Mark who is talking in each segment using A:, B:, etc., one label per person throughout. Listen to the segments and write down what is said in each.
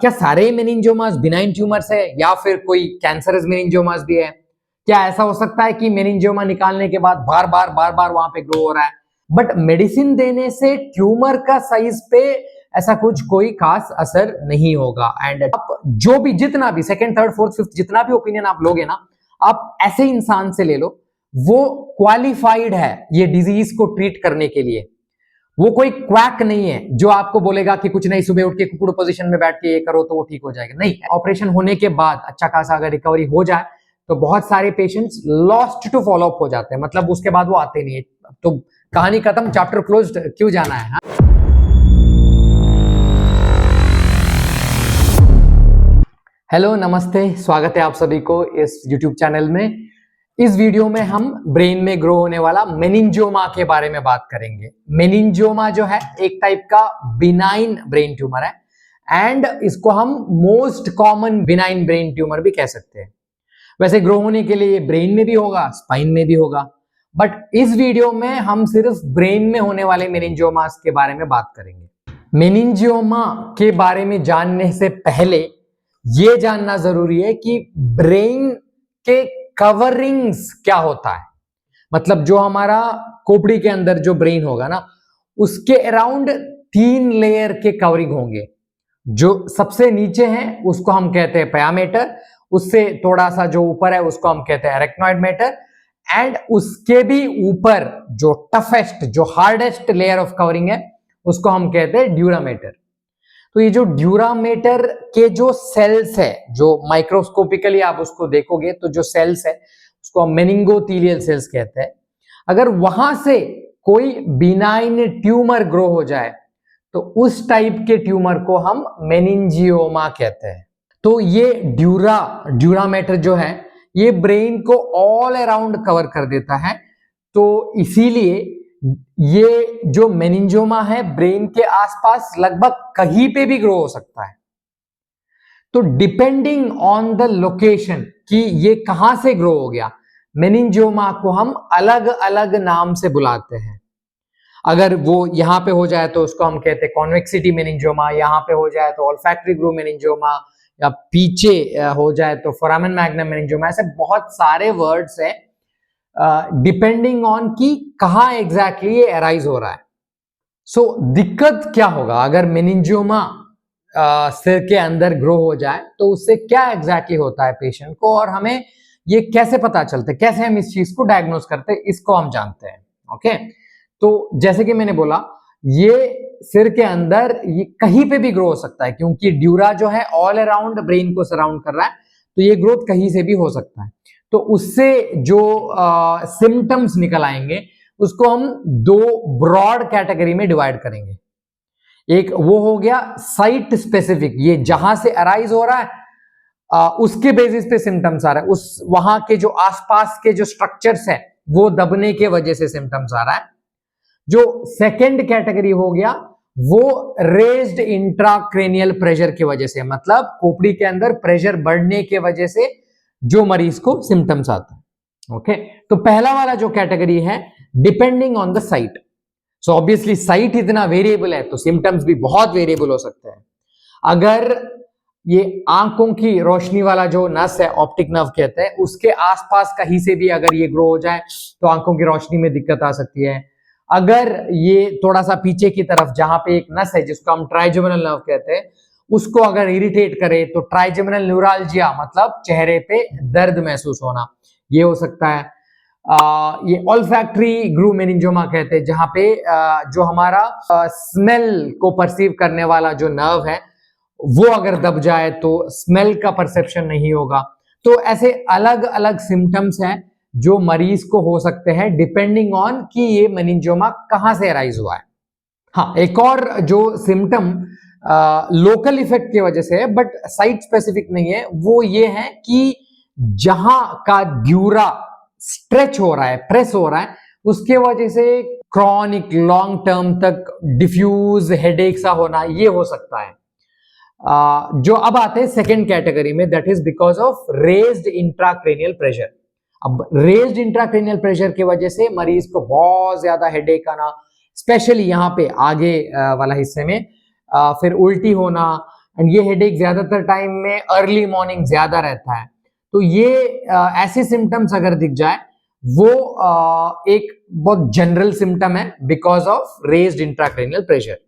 A: क्या सारे मेनिंजियोमास benign tumours है या फिर कोई कैंसरस मेनिंजियोमास भी है? क्या ऐसा हो सकता है कि मेनिंजियोमा निकालने के बाद बार बार वहां पे ग्रो हो रहा है, बट मेडिसिन देने से ट्यूमर का साइज पे ऐसा कुछ कोई खास असर नहीं होगा। एंड आप जो भी जितना भी सेकंड, थर्ड, फोर्थ, फिफ्थ जितना भी ओपिनियन आप लोगे ना, आप ऐसे इंसान से ले लो वो क्वालिफाइड है ये डिजीज को ट्रीट करने के लिए। वो कोई क्वैक नहीं है जो आपको बोलेगा कि कुछ नहीं, सुबह उठ के कुकुड़ पोजीशन में बैठ के ये करो तो वो ठीक हो जाएगा। नहीं, ऑपरेशन होने के बाद अच्छा खासा अगर रिकवरी हो जाए तो बहुत सारे patients lost to follow up हो जाते हैं, मतलब उसके बाद वो आते नहीं है। तो कहानी खत्म, चैप्टर क्लोज्ड, क्यों जाना है। हेलो, नमस्ते, स्वागत है आप सभी को इस YouTube चैनल में। इस वीडियो में हम ब्रेन में ग्रो होने वाला मेनिंजियोमा के बारे में बात करेंगे। मेनिंजियोमा जो है एक टाइप का बिनाइन ब्रेन ट्यूमर है एंड इसको हम most common benign brain tumour भी कह सकते हैं। वैसे ग्रो होने के लिए ब्रेन में भी होगा, स्पाइन में भी होगा, बट इस वीडियो में हम सिर्फ ब्रेन में होने वाले मेनिंजियोमास के बारे में बात करेंगे। मेनिंजियोमा के बारे में जानने से पहले यह जानना जरूरी है कि ब्रेन के कवरिंग्स क्या होता है। मतलब जो हमारा खोपड़ी के अंदर जो ब्रेन होगा ना, उसके अराउंड 3 लेयर के कवरिंग होंगे। जो सबसे नीचे है उसको हम कहते हैं पैरामीटर, उससे थोड़ा सा जो ऊपर है उसको हम कहते हैं अरेक्नॉइड मैटर, एंड उसके भी ऊपर जो टफेस्ट, जो हार्डेस्ट लेयर ऑफ कवरिंग है उसको हम कहते हैं ड्यूरामेटर। तो ये जो ड्यूरामेटर के जो सेल्स है, जो माइक्रोस्कोपिकली आप उसको देखोगे तो जो सेल्स है उसको हम मेनिंगोथीलियल सेल्स कहते हैं। अगर वहां से कोई बिनाइन ट्यूमर ग्रो हो जाए तो उस टाइप के ट्यूमर को हम मेनिंजियोमा कहते हैं। तो ये ड्यूरामेटर जो है ये ब्रेन को ऑल अराउंड कवर कर देता है। तो इसीलिए ये जो मेनिंजियोमा है ब्रेन के आसपास लगभग कहीं पे भी ग्रो हो सकता है। तो डिपेंडिंग ऑन द लोकेशन कि ये कहां से ग्रो हो गया, मेनिंजियोमा को हम अलग अलग नाम से बुलाते हैं। अगर वो यहां पे हो जाए तो उसको हम कहते हैं कॉन्वेक्सिटी मेनिंजियोमा, यहां पे हो जाए तो ऑल्फैक्टरी ग्रूव मेनिंजियोमा, या पीछे हो जाए तो फोरामेन मैग्नम मेनिंजियोमा। ऐसे बहुत सारे वर्ड्स हैं डिपेंडिंग ऑन कि कहां एग्जैक्टली ये अराइज हो रहा है। सो दिक्कत क्या होगा अगर मेनिंजियोमा सिर के अंदर ग्रो हो जाए, तो उससे क्या एग्जैक्टली होता है पेशेंट को, और हमें ये कैसे पता चलते, कैसे हम इस चीज को डायग्नोज करते हैं, इसको हम जानते हैं। ओके, तो जैसे कि मैंने बोला, ये सिर के अंदर ये कहीं पे भी ग्रो हो सकता है, क्योंकि ड्यूरा जो है ऑल अराउंड ब्रेन को सराउंड कर रहा है, तो ये ग्रोथ कहीं से भी हो सकता है। तो उससे जो सिम्टम्स निकल आएंगे उसको हम 2 ब्रॉड कैटेगरी में डिवाइड करेंगे। एक वो हो गया साइट स्पेसिफिक, ये जहां से अराइज हो रहा है उसके बेसिस पे सिम्टम्स आ रहा है, उस वहां के जो आसपास के जो स्ट्रक्चर्स है वो दबने के वजह से सिम्टम्स आ रहा है। जो सेकेंड कैटेगरी हो गया वो रेज्ड इंट्राक्रेनियल प्रेशर की वजह से, मतलब खोपड़ी के अंदर प्रेशर बढ़ने के वजह से जो मरीज को सिम्टम्स आता है। ओके, तो पहला वाला जो कैटेगरी है depending on the site. So obviously site इतना वेरिएबल है तो सिम्टम्स भी बहुत वेरिएबल हो सकते हैं। अगर ये आंखों की रोशनी वाला जो नस है, ऑप्टिक नर्व कहते हैं, उसके आसपास कहीं से भी अगर ये ग्रो हो जाए तो आंखों की रोशनी में दिक्कत आ सकती है। अगर ये थोड़ा सा पीछे की तरफ जहां पे एक नस है जिसको हम ट्राइजेमिनल नर्व कहते हैं, उसको अगर इरिटेट करे तो ट्राइजेमिनल न्यूराल्जिया, मतलब चेहरे पे दर्द महसूस होना, ये हो सकता है। ये ऑल्फैक्टरी ग्रूव मेनिंजियोमा कहते हैं, जहां पे जो हमारा स्मेल को परसीव करने वाला जो नर्व है वो अगर दब जाए तो स्मेल का परसेप्शन नहीं होगा। तो ऐसे अलग अलग सिम्टम्स हैं जो मरीज को हो सकते हैं डिपेंडिंग ऑन कि ये मेनिंजियोमा कहां से अराइज हुआ है। हाँ, एक और जो सिम्टम लोकल इफेक्ट की वजह से है बट साइट स्पेसिफिक नहीं है, वो ये है कि जहां का ड्यूरा स्ट्रेच हो रहा है, प्रेस हो रहा है, उसके वजह से क्रॉनिक लॉन्ग टर्म तक डिफ्यूज हेडेक सा होना, ये हो सकता है। जो अब आते हैं सेकेंड कैटेगरी में, that is because of raised intracranial pressure. अब रेज्ड इंट्राक्रेनियल प्रेशर की वजह से मरीज को बहुत ज्यादा हेडेक आना, स्पेशली यहाँ पे आगे वाला हिस्से में, फिर उल्टी होना, एंड ये हेडेक ज्यादातर टाइम में अर्ली मॉर्निंग ज्यादा रहता है। तो ये ऐसे सिम्टम्स अगर दिख जाए वो एक बहुत जनरल सिम्टम है because of raised intracranial pressure.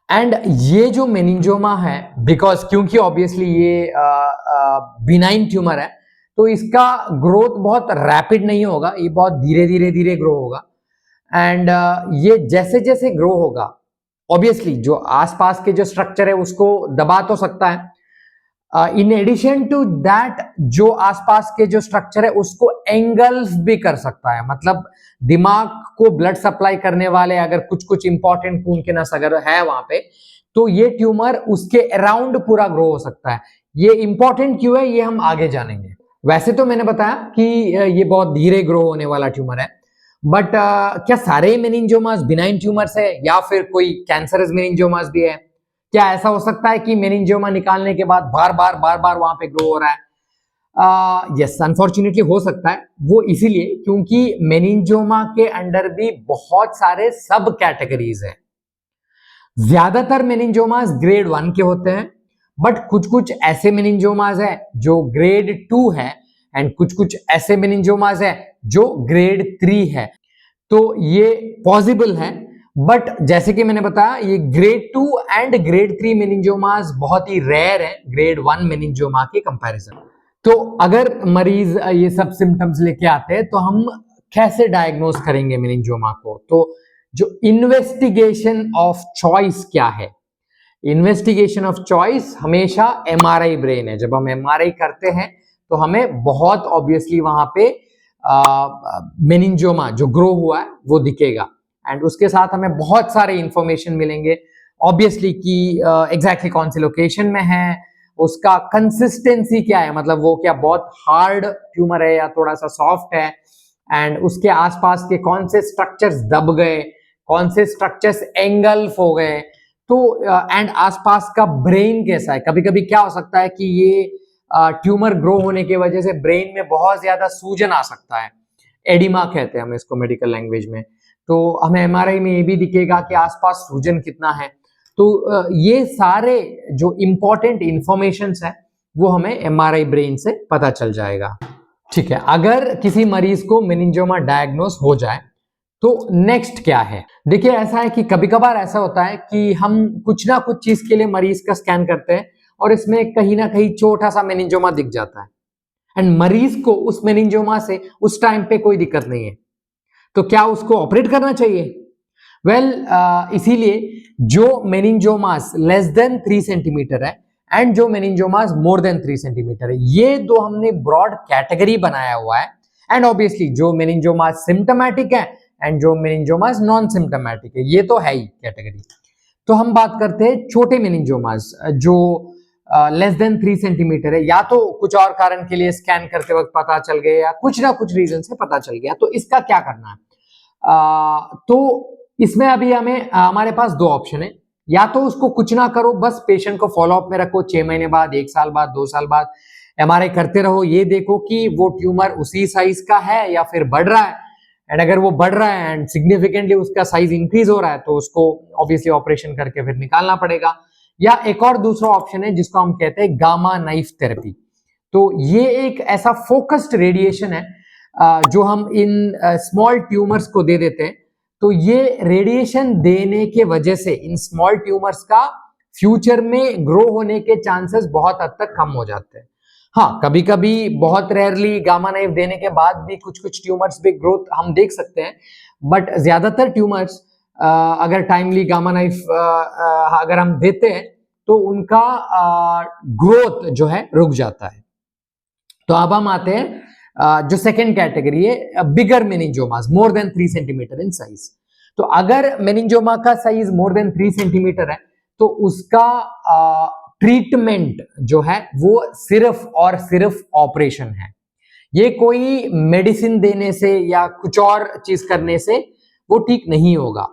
A: And ये जो मेनिंजियोमा है, बिकॉज क्योंकि ऑब्वियसली ये बिनाइन ट्यूमर है, तो इसका ग्रोथ बहुत रैपिड नहीं होगा, ये बहुत धीरे धीरे धीरे ग्रो होगा। एंड ये जैसे जैसे ग्रो होगा, ऑब्वियसली जो आसपास के जो स्ट्रक्चर है उसको दबा तो सकता है, इन एडिशन टू दैट जो आसपास के जो स्ट्रक्चर है उसको एंगल्फ भी कर सकता है। मतलब दिमाग को ब्लड सप्लाई करने वाले अगर कुछ कुछ इंपॉर्टेंट खून के नस अगर है वहां पे, तो ये ट्यूमर उसके अराउंड पूरा ग्रो हो सकता है। ये इंपॉर्टेंट क्यों है ये हम आगे जानेंगे। वैसे तो मैंने बताया कि ये बहुत धीरे ग्रो होने वाला ट्यूमर है, बट क्या सारे मेनिंजियोमास बिनाइन ट्यूमर्स है या फिर कोई कैंसरस मेनिंजियोमास भी है? क्या ऐसा हो सकता है कि मेनिंजियोमा निकालने के बाद बार बार वहां पे ग्रो हो रहा है? यस, अनफॉर्चुनेटली हो सकता है। वो इसीलिए क्योंकि मेनिंजियोमा के अंडर भी बहुत सारे सब कैटेगरीज है। ज्यादातर मेनिंजियोमास ग्रेड 1 के होते हैं, बट कुछ कुछ ऐसे मेनिंजियोमास है जो ग्रेड 2 है, एंड कुछ कुछ ऐसे मेनिंजियोमास है जो ग्रेड 3 है। तो ये पॉसिबल है, बट जैसे कि मैंने बताया ये ग्रेड 2 एंड ग्रेड 3 मेनिंजियोमास बहुत ही रेयर है ग्रेड 1 मेनिंजियोमा के कंपैरिजन। तो अगर मरीज ये सब सिम्टम्स लेके आते हैं तो हम कैसे डायग्नोज करेंगे मेनिंजियोमा को? तो जो इन्वेस्टिगेशन ऑफ चॉइस क्या है? इन्वेस्टिगेशन ऑफ चॉइस हमेशा एमआरआई ब्रेन है। जब हम एमआरआई करते हैं तो हमें बहुत ऑब्वियसली वहां पे मेनिंजियोमा जो ग्रो हुआ है वो दिखेगा, एंड उसके साथ हमें बहुत सारे इंफॉर्मेशन मिलेंगे ऑब्वियसली कि एग्जैक्टली कौन सी लोकेशन में है, उसका कंसिस्टेंसी क्या है, मतलब वो क्या बहुत हार्ड ट्यूमर है या थोड़ा सा सॉफ्ट है, एंड उसके आसपास के कौन से स्ट्रक्चर्स दब गए, कौन से स्ट्रक्चर्स एंगल्फ हो गए, तो एंड आसपास का ब्रेन कैसा है। कभी कभी क्या हो सकता है कि ये ट्यूमर ग्रो होने की वजह से ब्रेन में बहुत ज्यादा सूजन आ सकता है, एडिमा कहते हैं हम इसको मेडिकल लैंग्वेज में। तो हमें एमआरआई में ये भी दिखेगा कि आसपास सूजन कितना है। तो ये सारे जो इंपॉर्टेंट इंफॉर्मेशंस है वो हमें एमआरआई ब्रेन से पता चल जाएगा। ठीक है, अगर किसी मरीज को मेनिंजियोमा डायग्नोस हो जाए तो नेक्स्ट क्या है? देखिए ऐसा है कि कभी कभार ऐसा होता है कि हम कुछ ना कुछ चीज के लिए मरीज का स्कैन करते हैं और इसमें कहीं ना कहीं छोटा सा मेनिंजियोमा दिख जाता है, एंड मरीज को उस मेनिंजियोमा से उस टाइम पे कोई दिक्कत नहीं है, तो क्या उसको ऑपरेट करना चाहिए? वेल, इसीलिए जो मेनिंजियोमास लेस देन 3 सेंटीमीटर है एंड जो मेनिंजियोमास मोर देन 3 सेंटीमीटर है, ये दो हमने ब्रॉड कैटेगरी बनाया हुआ है। एंड ऑब्वियसली जो मेनिंजियोमास सिम्टोमेटिक है एंड जो मेनिंजियोमास नॉन सिम्टोमेटिक है, ये तो है ही कैटेगरी। तो हम बात करते हैं छोटे मेनिंजियोमास जो लेस देन 3 सेंटीमीटर है, या तो कुछ और कारण के लिए स्कैन करते वक्त पता चल गया या कुछ ना कुछ रीजन से पता चल गया, तो इसका क्या करना है? तो इसमें अभी हमारे पास दो ऑप्शन है। या तो उसको कुछ ना करो, बस पेशेंट को फॉलोअप में रखो, 6 महीने बाद, 1 साल बाद, 2 साल बाद एमआरआई करते रहो, ये देखो कि वो ट्यूमर उसी साइज का है या फिर बढ़ रहा है, एंड अगर वो बढ़ रहा है एंड सिग्निफिकेंटली उसका साइज इंक्रीज हो रहा है तो उसको ऑब्वियसली ऑपरेशन करके फिर निकालना पड़ेगा। या एक और दूसरा ऑप्शन है जिसको हम कहते हैं गामा नाइफ थेरेपी। तो ये एक ऐसा फोकस्ड रेडिएशन है जो हम इन स्मॉल ट्यूमर्स को दे देते हैं। तो ये रेडिएशन देने के वजह से इन स्मॉल ट्यूमर्स का फ्यूचर में ग्रो होने के चांसेस बहुत हद तक कम हो जाते हैं। हाँ, कभी कभी बहुत रेयरली गामा नाइफ देने के बाद भी कुछ कुछ ट्यूमर्स भी ग्रोथ हम देख सकते हैं, बट ज्यादातर ट्यूमर्स अगर टाइमली गामा नाइफ अगर हम देते हैं तो उनका ग्रोथ जो है रुक जाता है। तो अब हम आते हैं जो सेकेंड कैटेगरी है, bigger meningiomas more than 3 centimetre in size. तो अगर मेनिंजियोमा का साइज मोर देन 3 सेंटीमीटर है तो उसका ट्रीटमेंट जो है वो सिर्फ और सिर्फ ऑपरेशन है। ये कोई मेडिसिन देने से या कुछ और चीज करने से वो ठीक नहीं होगा।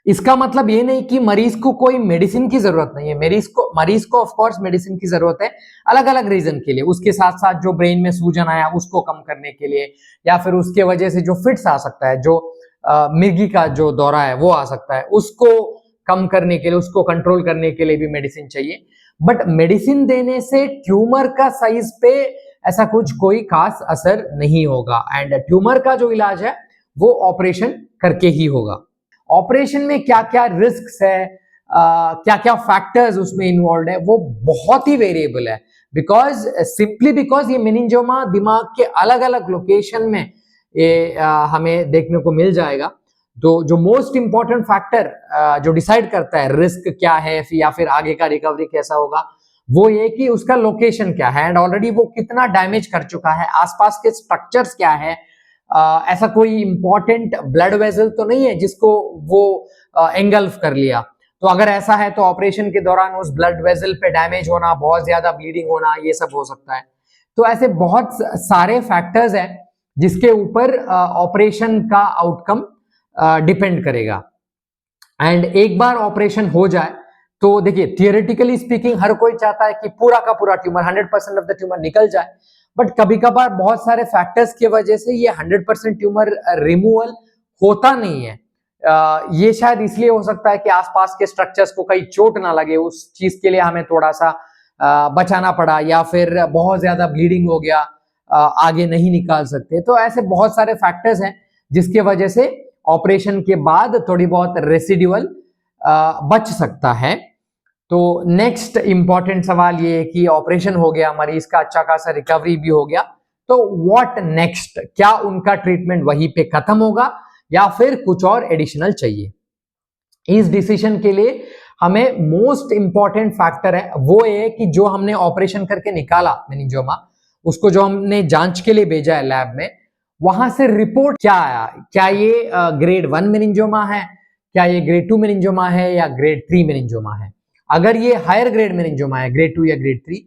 A: इसका मतलब ये नहीं कि मरीज को कोई मेडिसिन की जरूरत नहीं है। मरीज को ऑफ कोर्स मेडिसिन की जरूरत है अलग अलग रीजन के लिए। उसके साथ साथ जो ब्रेन में सूजन आया उसको कम करने के लिए, या फिर उसके वजह से जो फिट्स आ सकता है, जो मिर्गी का जो दौरा है वो आ सकता है, उसको कम करने के लिए, उसको कंट्रोल करने के लिए भी मेडिसिन चाहिए। बट मेडिसिन देने से ट्यूमर का साइज पे ऐसा कुछ कोई खास असर नहीं होगा, एंड ट्यूमर का जो इलाज है वो ऑपरेशन करके ही होगा। ऑपरेशन में क्या क्या रिस्क्स है, क्या क्या फैक्टर्स उसमें इन्वॉल्व है, वो बहुत ही वेरिएबल है, बिकॉज ये मेनिंजियोमा दिमाग के अलग अलग लोकेशन में ये हमें देखने को मिल जाएगा। तो जो मोस्ट इंपॉर्टेंट फैक्टर जो डिसाइड करता है रिस्क क्या है या फिर आगे का रिकवरी कैसा होगा, वो ये कि उसका लोकेशन क्या है एंड ऑलरेडी वो कितना डैमेज कर चुका है, आसपास के स्ट्रक्चर्स क्या है। ऐसा कोई इंपॉर्टेंट ब्लड वेसल तो नहीं है जिसको वो एंगल्फ कर लिया। तो अगर ऐसा है तो ऑपरेशन के दौरान उस ब्लड वेसल पे डैमेज होना, बहुत ज्यादा ब्लीडिंग होना, ये सब हो सकता है। तो ऐसे बहुत सारे फैक्टर्स हैं जिसके ऊपर ऑपरेशन का आउटकम डिपेंड करेगा। एंड एक बार ऑपरेशन हो जाए तो देखिए, थियोरेटिकली स्पीकिंग हर कोई चाहता है कि पूरा का पूरा ट्यूमर 100% ऑफ द ट्यूमर निकल जाए, बट कभी कभार बहुत सारे फैक्टर्स की वजह से ये 100% ट्यूमर रिमूवल होता नहीं है। ये शायद इसलिए हो सकता है कि आसपास के स्ट्रक्चर्स को कहीं चोट ना लगे, उस चीज के लिए हमें थोड़ा सा बचाना पड़ा, या फिर बहुत ज्यादा ब्लीडिंग हो गया, आगे नहीं निकाल सकते। तो ऐसे बहुत सारे फैक्टर्स हैं जिसके वजह से ऑपरेशन के बाद थोड़ी बहुत रेसिड्यूअल बच सकता है। तो नेक्स्ट इंपॉर्टेंट सवाल ये है कि ऑपरेशन हो गया, मरीज का अच्छा खासा रिकवरी भी हो गया, तो व्हाट नेक्स्ट? क्या उनका ट्रीटमेंट वहीं पे खत्म होगा या फिर कुछ और एडिशनल चाहिए? इस डिसीजन के लिए हमें मोस्ट इंपॉर्टेंट फैक्टर है वो ये कि जो हमने ऑपरेशन करके निकाला मेनिंजियोमा, उसको जो हमने जांच के लिए भेजा है लैब में, वहां से रिपोर्ट क्या आया, क्या ये ग्रेड 1 मेनिंजियोमा है, क्या ये ग्रेड 2 मेनिंजियोमा है या ग्रेड 3 मेनिंजियोमा है। अगर ये हायर ग्रेड मेनिंजियोमा है, ग्रेड 2 या ग्रेड 3,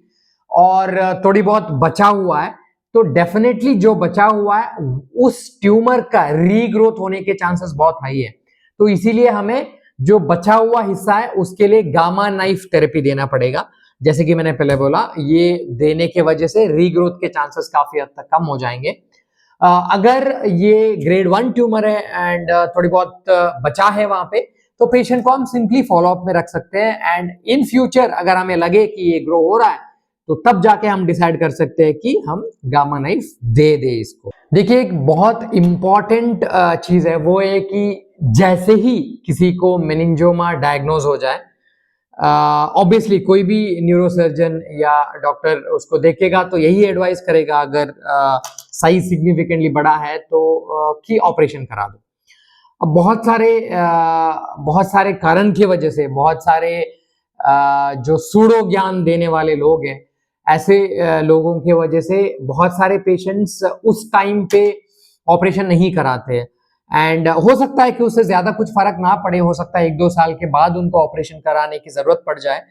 A: और थोड़ी बहुत बचा हुआ है, तो डेफिनेटली जो बचा हुआ है उस ट्यूमर का रीग्रोथ होने के चांसेस बहुत हाई है। तो इसीलिए हमें जो बचा हुआ हिस्सा है उसके लिए गामा नाइफ थेरेपी देना पड़ेगा। जैसे कि मैंने पहले बोला, ये देने के वजह से रीग्रोथ के चांसेस काफी हद तक कम हो जाएंगे। अगर ये ग्रेड 1 ट्यूमर है एंड थोड़ी बहुत बचा है वहां पे, तो पेशेंट को हम सिंपली फॉलोअप में रख सकते हैं, एंड इन फ्यूचर अगर हमें लगे कि ये ग्रो हो रहा है तो तब जाके हम डिसाइड कर सकते हैं कि हम गामा नाइफ दे दे इसको। देखिए, एक बहुत इंपॉर्टेंट चीज है वो है कि जैसे ही किसी को मेनिंजियोमा डायग्नोज हो जाए, ऑब्वियसली कोई भी न्यूरोसर्जन या डॉक्टर उसको देखेगा तो यही एडवाइस करेगा, अगर साइज सिग्निफिकेंटली बड़ा है तो कि ऑपरेशन करा दो। अब बहुत सारे कारण की वजह से, बहुत सारे जो सूडो ज्ञान देने वाले लोग हैं, ऐसे लोगों की वजह से बहुत सारे पेशेंट्स उस टाइम पे ऑपरेशन नहीं कराते हैं, एंड हो सकता है कि उससे ज्यादा कुछ फर्क ना पड़े, हो सकता है 1-2 साल के बाद उनको ऑपरेशन कराने की जरूरत पड़ जाए।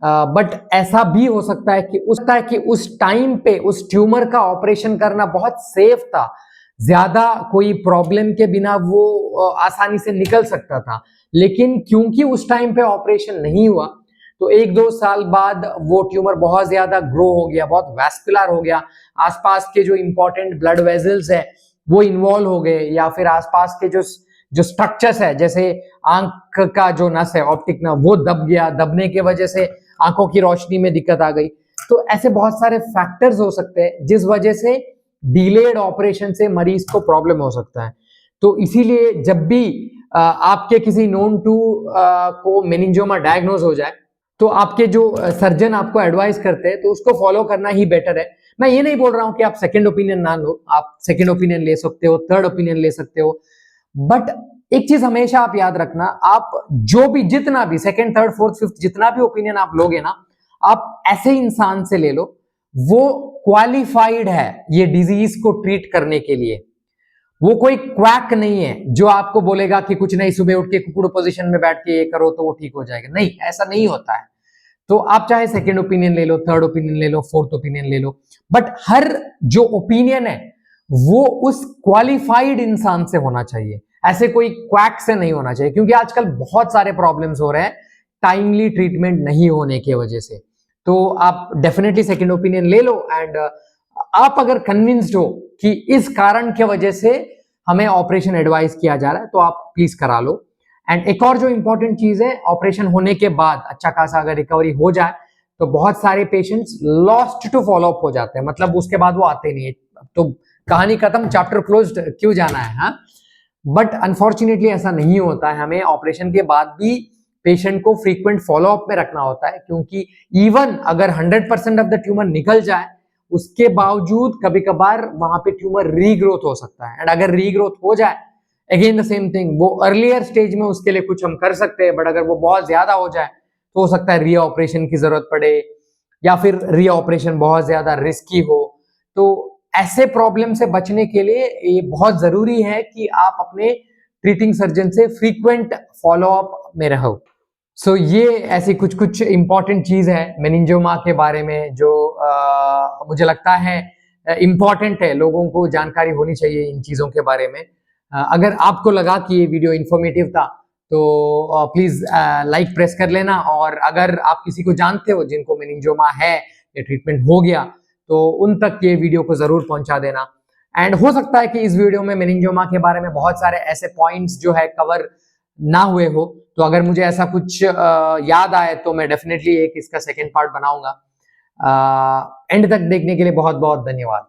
A: बट ऐसा भी हो सकता है कि उस टाइम पे उस ट्यूमर का ऑपरेशन करना बहुत सेफ था, ज्यादा कोई प्रॉब्लम के बिना वो आसानी से निकल सकता था, लेकिन क्योंकि उस टाइम पे ऑपरेशन नहीं हुआ तो 1-2 साल बाद वो ट्यूमर बहुत ज्यादा ग्रो हो गया, बहुत वैस्कुलर हो गया, आसपास के जो इंपॉर्टेंट ब्लड वेजल्स है वो इन्वॉल्व हो गए, या फिर आसपास के जो स्ट्रक्चर्स है, जैसे आंख का जो नस है, ऑप्टिक नर्व, वो दब गया, दबने के वजह से आंखों की रोशनी में दिक्कत आ गई। तो ऐसे बहुत सारे फैक्टर्स हो सकते हैं जिस वजह से डिलेड ऑपरेशन से मरीज को प्रॉब्लम हो सकता है। तो इसीलिए जब भी आपके किसी नोन टू को मेनिंजियोमा डायग्नोज हो जाए तो आपके जो सर्जन आपको एडवाइस करते हैं तो उसको फॉलो करना ही बेटर है। मैं ये नहीं बोल रहा हूं कि आप सेकंड ओपिनियन ना लो, आप सेकंड ओपिनियन ले सकते हो, थर्ड ओपिनियन ले सकते हो, बट एक चीज हमेशा आप याद रखना, आप जो भी जितना भी सेकंड, थर्ड, फोर्थ, फिफ्थ जितना भी ओपिनियन आप लोगे ना, आप ऐसे इंसान से ले लो वो क्वालिफाइड है ये डिजीज को ट्रीट करने के लिए। वो कोई क्वैक नहीं है जो आपको बोलेगा कि कुछ नहीं, सुबह उठ के कुकुड़ पोजीशन में बैठ के ये करो तो वो ठीक हो जाएगा। नहीं, ऐसा नहीं होता है। तो आप चाहे सेकंड ओपिनियन ले लो, थर्ड ओपिनियन ले लो, फोर्थ ओपिनियन ले लो, बट हर जो ओपिनियन है वो उस क्वालिफाइड इंसान से होना चाहिए, ऐसे कोई क्वैक से नहीं होना चाहिए, क्योंकि आजकल बहुत सारे प्रॉब्लम्स हो रहे हैं टाइमली ट्रीटमेंट नहीं होने की वजह से। तो आप डेफिनेटली सेकंड ओपिनियन ले लो, एंड आप अगर कन्विंस्ड हो कि इस कारण की वजह से हमें ऑपरेशन एडवाइस किया जा रहा है तो आप प्लीज करा लो। एंड एक और जो इम्पोर्टेंट चीज है, ऑपरेशन होने के बाद अच्छा खासा अगर रिकवरी हो जाए तो बहुत सारे patients lost to follow up हो जाते हैं, मतलब उसके बाद वो आते नहीं है, तो कहानी खत्म, चैप्टर क्लोज्ड, क्यों जाना है, हाँ। बट अनफॉर्चुनेटली ऐसा नहीं होता है, हमें ऑपरेशन के बाद भी पेशेंट को फ्रीक्वेंट फॉलो अप में रखना होता है, क्योंकि इवन अगर 100% ऑफ द ट्यूमर निकल जाए उसके बावजूद कभी कभार वहां पे ट्यूमर रीग्रोथ हो सकता है, एंड अगर रीग्रोथ हो जाए अगेन द सेम थिंग, वो अर्लियर स्टेज में उसके लिए कुछ हम कर सकते हैं, बट अगर वो बहुत ज्यादा हो जाए तो हो सकता है री ऑपरेशन की जरूरत पड़े, या फिर री ऑपरेशन बहुत ज्यादा रिस्की हो। तो ऐसे प्रॉब्लम से बचने के लिए ये बहुत जरूरी है कि आप अपने ट्रीटिंग सर्जन से फ्रीक्वेंट फॉलो अप में रहो। सो ये ऐसी कुछ कुछ इंपॉर्टेंट चीज है मेनिंजियोमा के बारे में जो मुझे लगता है इंपॉर्टेंट है, लोगों को जानकारी होनी चाहिए इन चीजों के बारे में। अगर आपको लगा कि ये वीडियो इंफॉर्मेटिव था तो प्लीज लाइक प्रेस कर लेना, और अगर आप किसी को जानते हो जिनको मेनिंजियोमा है या ट्रीटमेंट हो गया तो उन तक ये वीडियो को जरूर पहुंचा देना। एंड हो सकता है कि इस वीडियो में मेनिंजियोमा के बारे में बहुत सारे ऐसे पॉइंट्स जो है कवर ना हुए हो, तो अगर मुझे ऐसा कुछ याद आए तो मैं डेफिनेटली एक इसका सेकेंड पार्ट बनाऊंगा। एंड तक देखने के लिए बहुत बहुत धन्यवाद।